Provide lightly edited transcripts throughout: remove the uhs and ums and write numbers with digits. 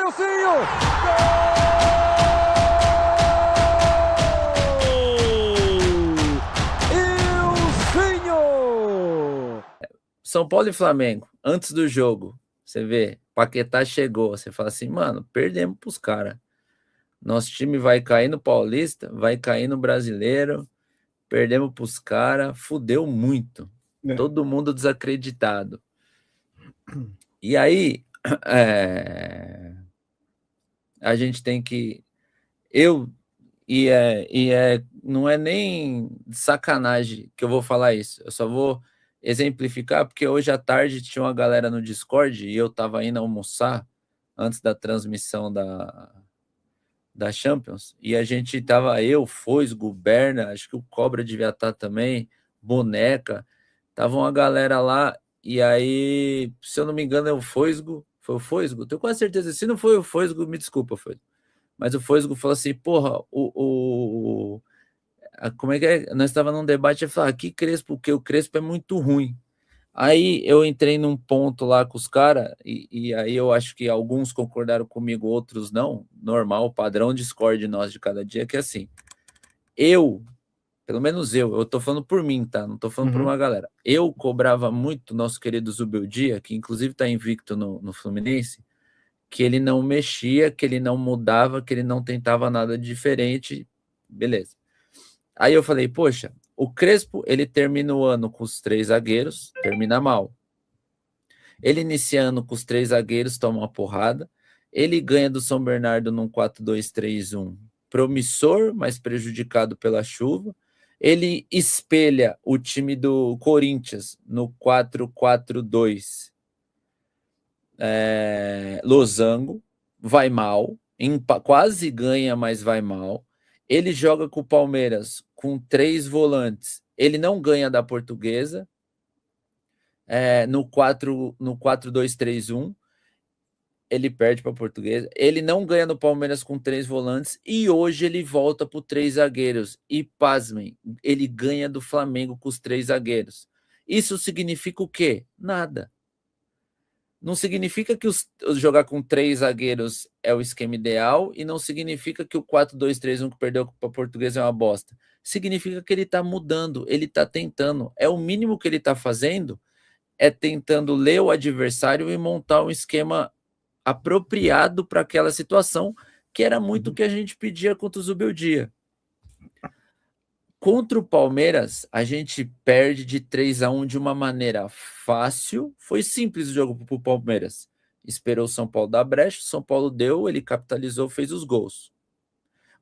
Ilcinho! Ilcinho! São Paulo e Flamengo, antes do jogo, você vê, Paquetá chegou, você fala assim, mano, perdemos pros caras. Nosso time vai cair no Paulista, vai cair no Brasileiro, perdemos pros caras, fudeu muito. Todo mundo desacreditado. E aí, a gente tem que... não é nem de sacanagem que eu vou falar isso, eu só vou exemplificar, porque hoje à tarde tinha uma galera no Discord e eu tava indo almoçar antes da transmissão da Champions, e a gente tava, Fosgo, Berna, acho que o Cobra devia estar também, Boneca, tava uma galera lá, e aí, se eu não me engano, foi o Fosgo? Tenho quase certeza, se não foi o Fosgo, me desculpa, Fosgo. Mas o Fosgo falou assim, porra, como é que é? Nós estávamos num debate, ele falou, que Crespo, porque o Crespo é muito ruim. Aí eu entrei num ponto lá com os caras, e aí eu acho que alguns concordaram comigo, outros não. Normal, o padrão Discord nós de cada dia, que é assim. Pelo menos eu tô falando por mim, tá? Não tô falando por uma galera. Eu cobrava muito nosso querido Zubeldia, que inclusive tá invicto no Fluminense, que ele não mexia, que ele não mudava, que ele não tentava nada diferente. Beleza. Aí eu falei, poxa, o Crespo, ele termina o ano com os 3 zagueiros, termina mal. Ele inicia ano com os 3 zagueiros, toma uma porrada. Ele ganha do São Bernardo num 4-2-3-1, promissor, mas prejudicado pela chuva. Ele espelha o time do Corinthians no 4-4-2, losango, vai mal, quase ganha, mas vai mal. Ele joga com o Palmeiras com 3 volantes, ele não ganha da Portuguesa, no 4-2-3-1, ele perde para a Portuguesa, ele não ganha no Palmeiras com 3 volantes, e hoje ele volta para 3 zagueiros, e pasmem, ele ganha do Flamengo com os 3 zagueiros. Isso significa o quê? Nada. Não significa que jogar com 3 zagueiros é o esquema ideal, e não significa que o 4-2-3-1 que perdeu para a Portuguesa é uma bosta. Significa que ele está mudando, ele está tentando. É o mínimo que ele está fazendo, é tentando ler o adversário e montar um esquema apropriado para aquela situação, que era muito o que a gente pedia contra o Zubeldia. Contra o Palmeiras, a gente perde de 3-1 de uma maneira fácil. Foi simples o jogo para o Palmeiras. Esperou o São Paulo dar brecha, o São Paulo deu, ele capitalizou, fez os gols.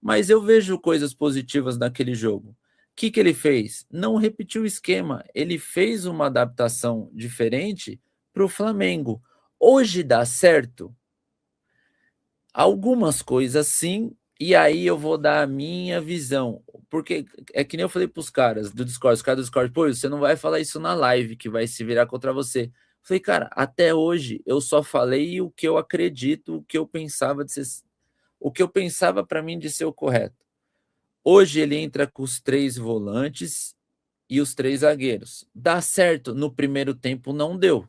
Mas eu vejo coisas positivas naquele jogo. O que ele fez? Não repetiu o esquema. Ele fez uma adaptação diferente para o Flamengo. Hoje dá certo? Algumas coisas sim, e aí eu vou dar a minha visão. Porque é que nem eu falei para os caras do Discord, os caras do Discord, pô, você não vai falar isso na live, que vai se virar contra você. Falei, cara, até hoje eu só falei o que eu acredito, o que eu pensava de ser, o que eu pensava para mim de ser o correto. Hoje ele entra com os 3 volantes e os 3 zagueiros. Dá certo? No primeiro tempo não deu.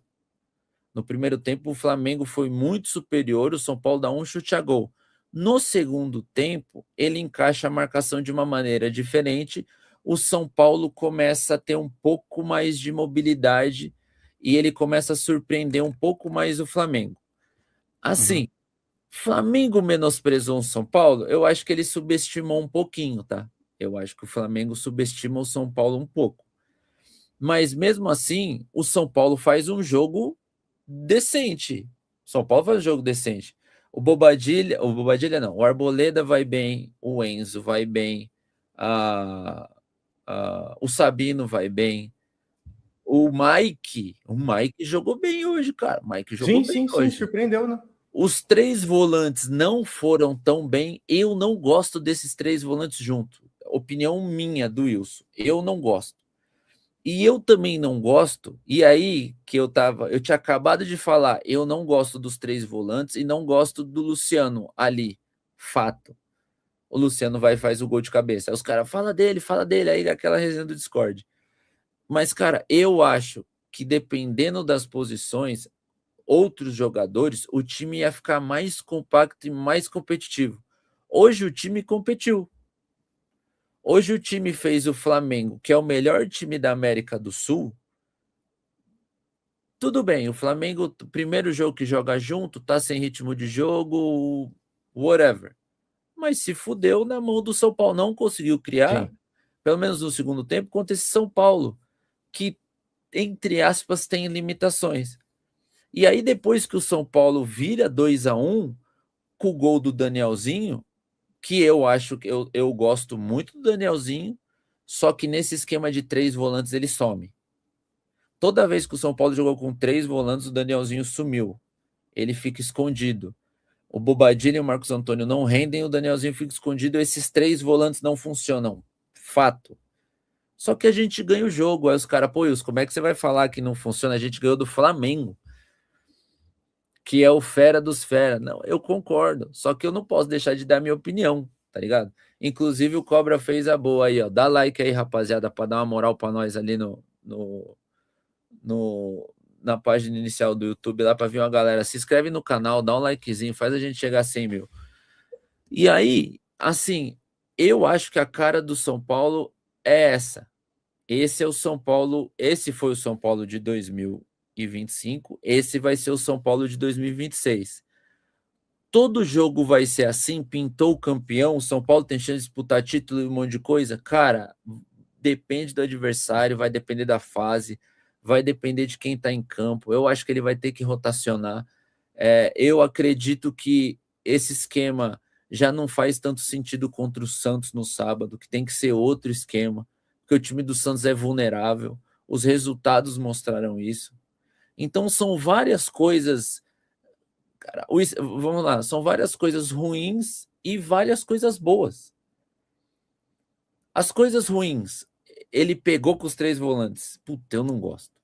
No primeiro tempo o Flamengo foi muito superior, o São Paulo dá um chute a gol. No segundo tempo, ele encaixa a marcação de uma maneira diferente, o São Paulo começa a ter um pouco mais de mobilidade e ele começa a surpreender um pouco mais o Flamengo. Assim, Flamengo menosprezou o São Paulo? Eu acho que ele subestimou um pouquinho, tá? Eu acho que o Flamengo subestima o São Paulo um pouco. Mas mesmo assim, o São Paulo faz um jogo decente. São Paulo faz um jogo decente. O Bobadilha não, o Arboleda vai bem, o Enzo vai bem, o Sabino vai bem, o Mike jogou bem hoje, cara. O Mike jogou bem hoje. Surpreendeu, né? Os 3 volantes não foram tão bem. Eu não gosto desses 3 volantes juntos. Opinião minha do Wilson. Eu não gosto. E eu também não gosto, e aí que eu tinha acabado de falar, eu não gosto dos 3 volantes e não gosto do Luciano ali, fato. O Luciano vai e faz o gol de cabeça. Aí os caras, fala dele, aí aquela resenha do Discord. Mas, cara, eu acho que dependendo das posições, outros jogadores, o time ia ficar mais compacto e mais competitivo. Hoje o time competiu. Hoje o time fez o Flamengo, que é o melhor time da América do Sul. Tudo bem, o Flamengo, o primeiro jogo que joga junto, tá sem ritmo de jogo, whatever. Mas se fudeu na mão do São Paulo, não conseguiu criar, Sim. pelo menos no segundo tempo, contra esse São Paulo, que, entre aspas, tem limitações. E aí, depois que o São Paulo vira 2-1 com o gol do Danielzinho, que eu acho que eu gosto muito do Danielzinho, só que nesse esquema de 3 volantes ele some. Toda vez que o São Paulo jogou com 3 volantes, o Danielzinho sumiu. Ele fica escondido. O Bobadilha e o Marcos Antônio não rendem, o Danielzinho fica escondido, esses 3 volantes não funcionam. Fato. Só que a gente ganha o jogo. Aí os caras, pô, Wilson, como é que você vai falar que não funciona? A gente ganhou do Flamengo, que é o fera dos fera. Não, eu concordo. Só que eu não posso deixar de dar minha opinião, tá ligado? Inclusive o Cobra fez a boa aí, ó. Dá like aí, rapaziada, pra dar uma moral pra nós ali no, na página inicial do YouTube lá pra vir uma galera. Se inscreve no canal, dá um likezinho, faz a gente chegar a 100 mil. E aí, assim, eu acho que a cara do São Paulo é essa. Esse é o São Paulo, esse foi o São Paulo de 2025, esse vai ser o São Paulo de 2026. Todo jogo vai ser assim, pintou o campeão, o São Paulo tem chance de disputar título e um monte de coisa. Cara, depende do adversário, vai depender da fase, vai depender de quem tá em campo. Eu acho que ele vai ter que rotacionar. Eu acredito que esse esquema já não faz tanto sentido contra o Santos no sábado, que tem que ser outro esquema, porque o time do Santos é vulnerável, os resultados mostraram isso. Então são várias coisas, cara, vamos lá, são várias coisas ruins e várias coisas boas. As coisas ruins, ele pegou com os 3 volantes. Puta, eu não gosto.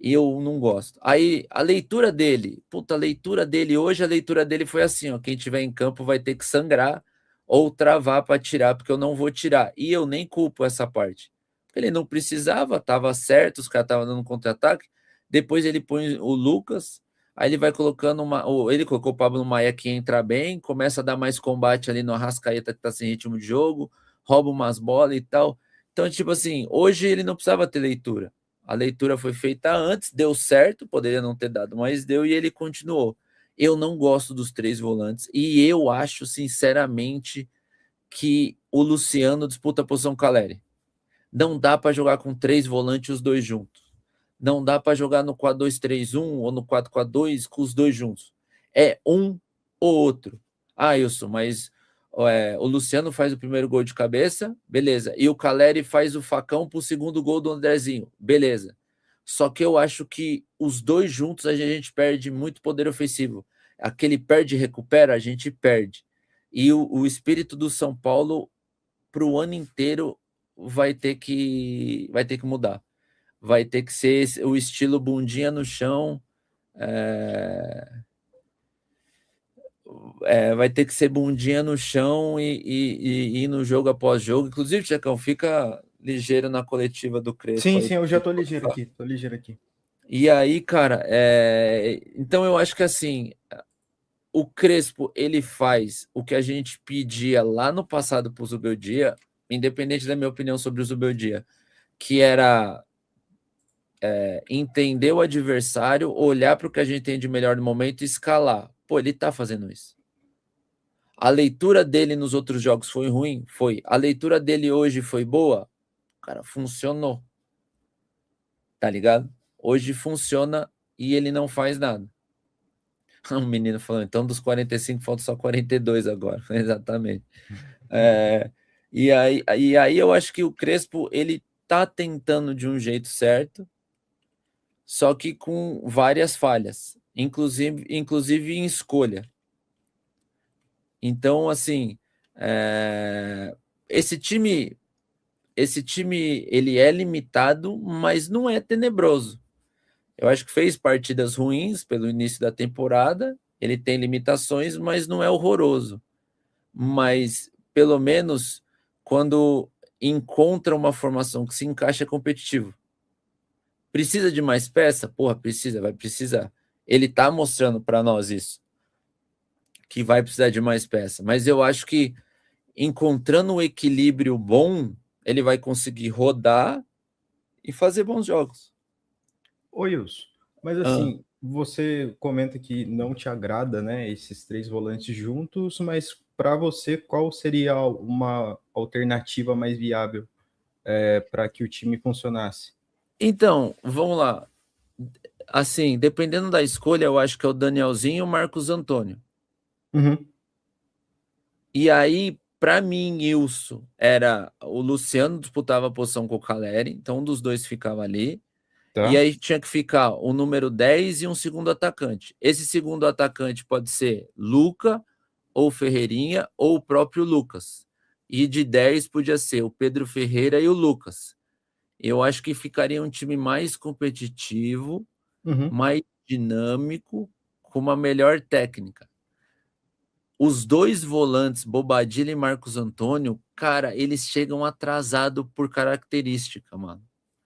Eu não gosto. Aí a leitura dele, puta, a leitura dele hoje, a leitura dele foi assim, ó, quem tiver em campo vai ter que sangrar ou travar para tirar, porque eu não vou tirar. E eu nem culpo essa parte. Ele não precisava, tava certo, os caras estavam dando contra-ataque. Depois ele põe o Lucas, aí ele vai colocando ele colocou o Pablo Maia que entra bem, começa a dar mais combate ali no Arrascaeta que tá sem ritmo de jogo, rouba umas bolas e tal. Então, tipo assim, hoje ele não precisava ter leitura. A leitura foi feita antes, deu certo, poderia não ter dado, mas deu e ele continuou. Eu não gosto dos 3 volantes e eu acho, sinceramente, que o Luciano disputa a posição Caleri. Não dá para jogar com 3 volantes os dois juntos. Não dá para jogar no 4-2-3-1 ou no 4-4-2 com os dois juntos. É um ou outro. Ah, Wilson, mas o Luciano faz o primeiro gol de cabeça, beleza. E o Caleri faz o facão para o segundo gol do Andrezinho, beleza. Só que eu acho que os dois juntos a gente perde muito poder ofensivo. Aquele perde e recupera, a gente perde. E o espírito do São Paulo para o ano inteiro vai ter que mudar. Vai ter que ser o estilo bundinha no chão. É, vai ter que ser bundinha no chão e ir no jogo após jogo. Inclusive, Tchecão, fica ligeiro na coletiva do Crespo Sim, aí. sim, eu já tô ligeiro aqui, tô ligeiro aqui. E aí, cara, então eu acho que assim, o Crespo ele faz o que a gente pedia lá no passado para o Zubeldia, independente da minha opinião sobre o Zubeldia, que era entender o adversário, olhar para o que a gente tem de melhor no momento e escalar. Pô, ele tá fazendo isso. A leitura dele nos outros jogos foi ruim? Foi. A leitura dele hoje foi boa? Cara, funcionou. Tá ligado? Hoje funciona e ele não faz nada. Um menino falando, então dos 45 faltam só 42 agora. Exatamente. É, e aí eu acho que o Crespo, ele tá tentando de um jeito certo, só que com várias falhas, inclusive em escolha. Então, assim, é, esse time, esse time, ele é limitado, mas não é tenebroso. Eu acho que fez partidas ruins pelo início da temporada, ele tem limitações, mas não é horroroso. Mas, pelo menos, quando encontra uma formação que se encaixa, é competitivo. Precisa de mais peça? Porra, precisa, vai precisar. Ele tá mostrando para nós isso, que vai precisar de mais peça. Mas eu acho que encontrando um equilíbrio bom, ele vai conseguir rodar e fazer bons jogos. Oi, Wilson. Mas assim, você comenta que não te agrada, né, esses 3 volantes juntos, mas para você, qual seria uma alternativa mais viável para que o time funcionasse? Então, vamos lá. Assim, dependendo da escolha, eu acho que é o Danielzinho e o Marcos Antônio. Uhum. E aí, para mim, Ilson, era o Luciano disputava a posição com o Caleri, então um dos dois ficava ali. E Tá? aí tinha que ficar o número 10 e um segundo atacante. Esse segundo atacante pode ser Luca, ou Ferreirinha, ou o próprio Lucas. E de 10 podia ser o Pedro Ferreira e o Lucas. Eu acho que ficaria um time mais competitivo, Uhum. mais dinâmico, com uma melhor técnica. Os dois volantes, Bobadilla e Marcos Antônio, cara, eles chegam atrasado por característica, mano.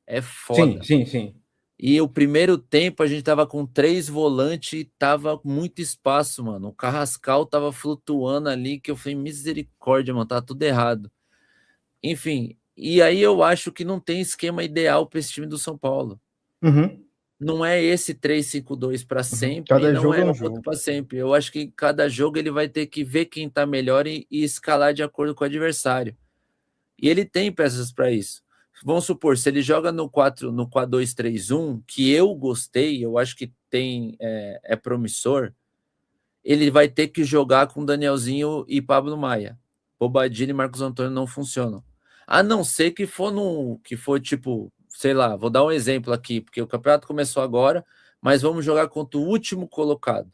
É Sim, foda. sim, sim. E o primeiro tempo a gente tava com 3 volantes e tava muito espaço, mano. O Carrascal tava flutuando ali, que eu falei, misericórdia, mano, tá tudo errado. Enfim, e aí eu acho que não tem esquema ideal para esse time do São Paulo. Uhum. Não é esse 3-5-2 para Uhum. sempre, e Cada não jogo é é um outro jogo. para sempre. Eu acho que cada jogo ele vai ter que ver quem tá melhor e escalar de acordo com o adversário. E ele tem peças para isso. Vamos supor, se ele joga no 4-2-3-1, que eu gostei, eu acho que tem é promissor, ele vai ter que jogar com Danielzinho e Pablo Maia. Bobadilha e Marcos Antônio não funcionam. A não ser que for tipo, sei lá, vou dar um exemplo aqui, porque o campeonato começou agora, mas vamos jogar contra o último colocado,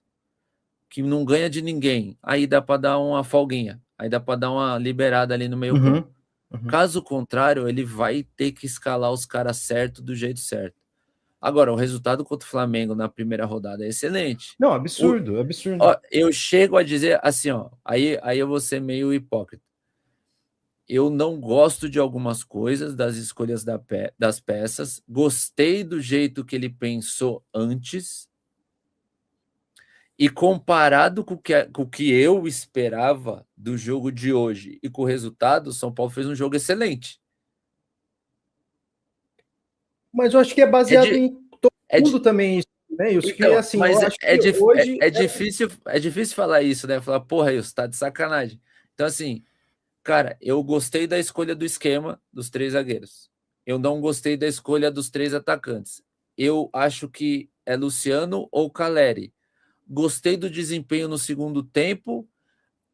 que não ganha de ninguém. Aí dá para dar uma folguinha, aí dá para dar uma liberada ali no meio-campo. Uhum. Uhum. Caso contrário, ele vai ter que escalar os caras certo do jeito certo. Agora, o resultado contra o Flamengo na primeira rodada é excelente. Não, O, absurdo, absurdo. ó, eu chego a dizer assim, ó, aí eu vou ser meio hipócrita. Eu não gosto de algumas coisas das escolhas das peças. Gostei do jeito que ele pensou antes. E comparado com o que eu esperava do jogo de hoje e com o resultado, o São Paulo fez um jogo excelente. Mas eu acho que é É baseado de, em todo é mundo de, também isso, né? Isso que, Então, assim, mas eu acho que hoje... é difícil falar isso, né? Falar, porra, isso tá de sacanagem. Então, assim, cara, eu gostei da escolha do esquema dos 3 zagueiros. Eu não gostei da escolha dos 3 atacantes. Eu acho que é Luciano ou Caleri. Gostei do desempenho no segundo tempo.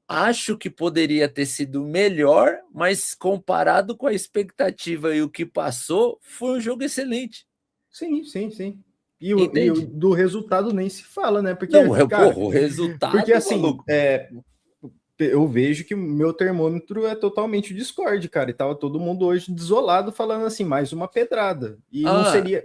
Acho que poderia ter sido melhor, mas comparado com a expectativa e o que passou, foi um jogo excelente. Sim, sim, sim. Entende? Do resultado nem se fala, né? Porque, Não, cara, porra, o porque resultado, assim, maluco. eu vejo que o meu termômetro é totalmente Discord, cara. E tava todo mundo hoje desolado falando assim, mais uma pedrada. E não Ah, seria,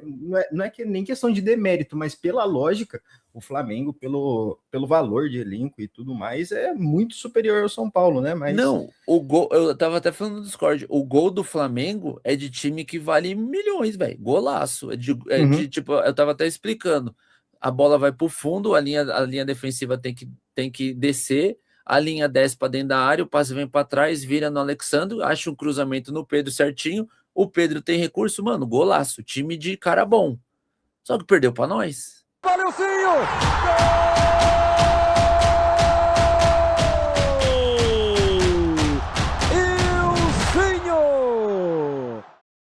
não é que, nem questão de demérito, mas pela lógica, o Flamengo, pelo valor de elenco e tudo mais, é muito superior ao São Paulo, né? Mas, não, o gol, eu tava até falando no Discord, o gol do Flamengo é de time que vale milhões, velho. Golaço. uhum, Tipo, eu tava até explicando. A bola vai pro fundo, a linha defensiva tem que descer, a linha desce para dentro da área, o passe vem para trás, vira no Alexandre, acha um cruzamento no Pedro certinho. O Pedro tem recurso, mano, golaço. Time de cara bom. Só que perdeu para nós. Valeu, Zinho! Gol!